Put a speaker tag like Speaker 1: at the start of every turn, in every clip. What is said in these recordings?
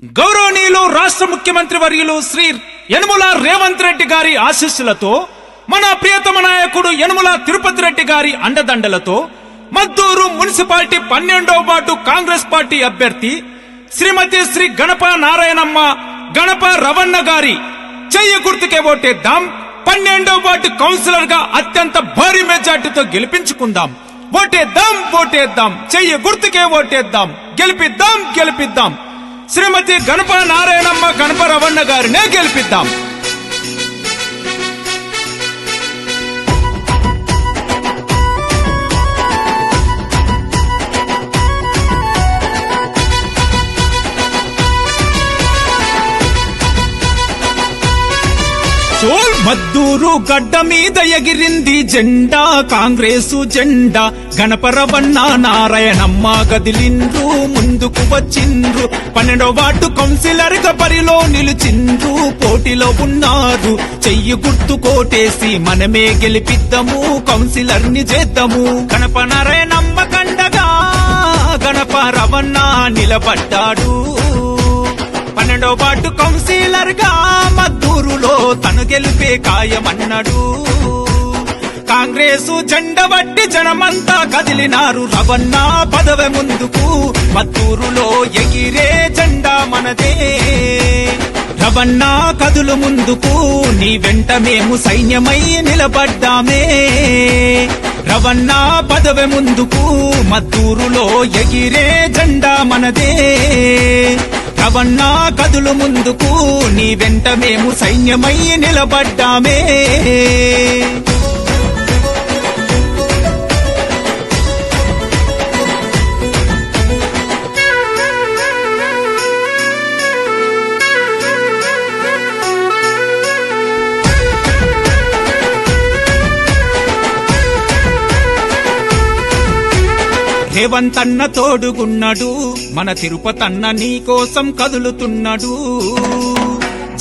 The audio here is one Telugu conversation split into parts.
Speaker 1: గౌరవనీయులు రాష్ట్ర ముఖ్యమంత్రి వర్యులు శ్రీ యనమల రేవంత్ రెడ్డి గారి ఆశీస్సులతో మన ప్రియతమ నాయకుడు యనమల తిరుపతి రెడ్డి గారి అండదండలతో మద్దూరు మున్సిపాలిటీ 12వ వార్డు కాంగ్రెస్ పార్టీ అభ్యర్థి శ్రీమతి శ్రీ గణప నారాయణమ్మ గణప రవణ గారి చెయ్యి గుర్తుకే ఓటేద్దాం. 12వ వార్డు కౌన్సిలర్ గా అత్యంత భారీ మెజార్టీతో గెలిపించుకుందాం. ఓటేద్దాం ఓటేద్దాం, చెయ్యి గుర్తుకే ఓటేద్దాం, గెలిపిద్దాం గెలిపిద్దాం. శ్రీమతి గణప నారాయణమ్మ గణప రవణ గారినే గెలిపిద్దాం. మద్దూరు గడ్డ మీద ఎగిరింది జెండా, కాంగ్రెసు జెండా. గణప రవణ నారాయణమ్మ గదిలిండ్రు, ముందుకు వచ్చిండ్రు. 12వ వార్డు కౌన్సిలర్ గా బరిలో నిలిచిండ్రు, పోటీలో ఉన్నారు. చెయ్యి గుర్తు కోటేసి మనమే గెలిపిద్దాము, కౌన్సిలర్ ని చేద్దాము. గణప నారాయణమ్మ కండగా గణప రవణ నిలబడ్డాడు. 12వ వార్డు కౌన్సిలర్ గా మద్దూరులో తను గెలిపే ఖాయమన్నాడు. కాంగ్రెసు జెండా బట్టి జనమంతా కదిలినారు. రవణ పదవి ముందుకు, మద్దూరులో ఎగిరే జెండా మనదే. రవణ కదులు ముందుకు, నీ వెంట మేము సైన్యమై నిలబడ్డామే. రవణ పదవి ముందుకు, మద్దూరులో ఎగిరే జెండా మనదే. రవణ కదులు ముందుకు, నీ వెంట మేము సైన్యమై నిలబడ్డామే. రేవంత్ అన్న తోడుగున్నాడు, మన తిరుపతన్న నీ కోసం కదులుతున్నాడు.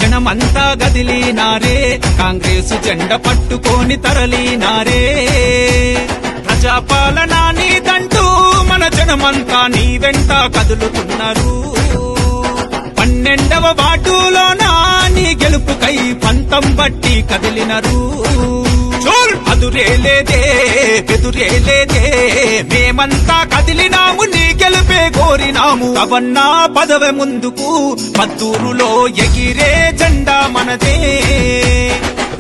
Speaker 1: జనమంతా గదిలినారే, కాంగ్రెసు జెండా పట్టుకొని తరలినారే. ప్రజాపాలన నీదంటూ మన జనమంతా నీ వెంట కదులుతున్నారు. 12వ వార్డులోనా నీ గెలుపుకై పంతం బట్టి కదిలినరు. అదురేలేదే బెదురేలేదే, మేమంతా కదిలినాము, నీ గెలుపే కోరినాము. రవణ పదవి ముందుకు, మద్దూరులో ఎగిరే జెండా మనదే.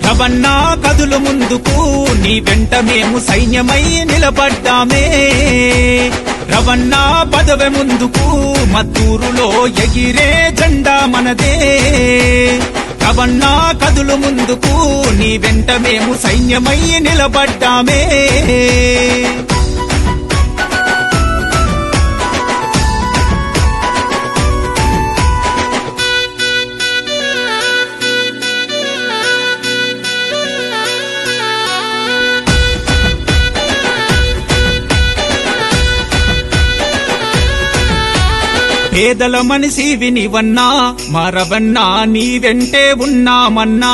Speaker 1: రవణ కదులు ముందుకు, నీ వెంట మేము సైన్యమై నిలబడ్డామే. రవణ పదవి ముందుకు, మద్దూరులో ఎగిరే జెండా మనదే. రవణ కదులు ముందుకు, నీ వెంట మేము సైన్యమై నిలబడ్డామే. పేదల మనిషి వినివన్నా, మారవన్నా నీ వెంటే ఉన్నామన్నా.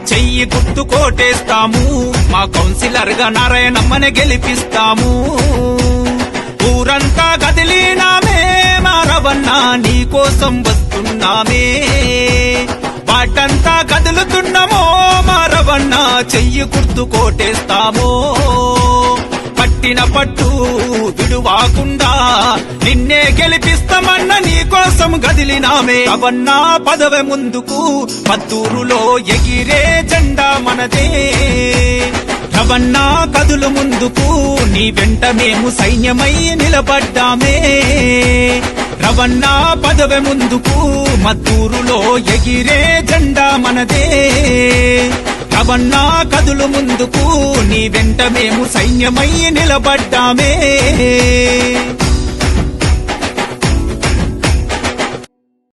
Speaker 1: చెయ్యి గుర్తు కోటేస్తాము, మా కౌన్సిలర్ గా నారాయణమ్మని గెలిపిస్తాము. ఊరంతా గదిలినామే, మారవన్నా నీ కోసం వస్తున్నామే. వాటంతా కదులుతున్నామో, మారవన్నా చెయ్యి గుర్తు కోటేస్తామో. పట్టిన పట్టు విడువాకుండా నిన్నే గెలిపిస్తామన్న నీ కోసం గదిలినామే. రవణ పదవి ముందుకు, మద్దూరులో ఎగిరే జెండా మనదే. రవణ కదులు ముందుకు, నీ వెంట మేము సైన్యమై నిలబడ్డామే. రవణ పదవి ముందుకు, మద్దూరులో ఎగిరే జెండా మనదే. రవణ కదులు ముందుకు, నీ వెంట మేము సైన్యమై నిలబడ్డామే.